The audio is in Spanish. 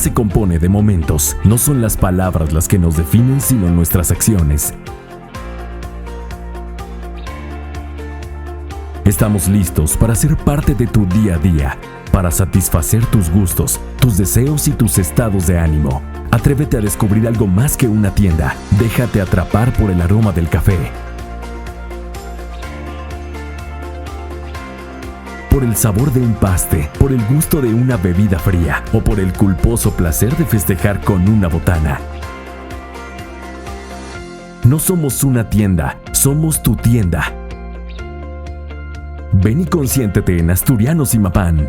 se compone de momentos. No son las palabras las que nos definen, sino nuestras acciones. Estamos listos para ser parte de tu día a día, para satisfacer tus gustos, tus deseos y tus estados de ánimo. Atrévete a descubrir algo más que una tienda. Déjate atrapar por el aroma del café, por el sabor de un paste, por el gusto de una bebida fría o por el culposo placer de festejar con una botana. No somos una tienda, somos tu tienda. Ven y consiéntete en Asturiano Zimapán.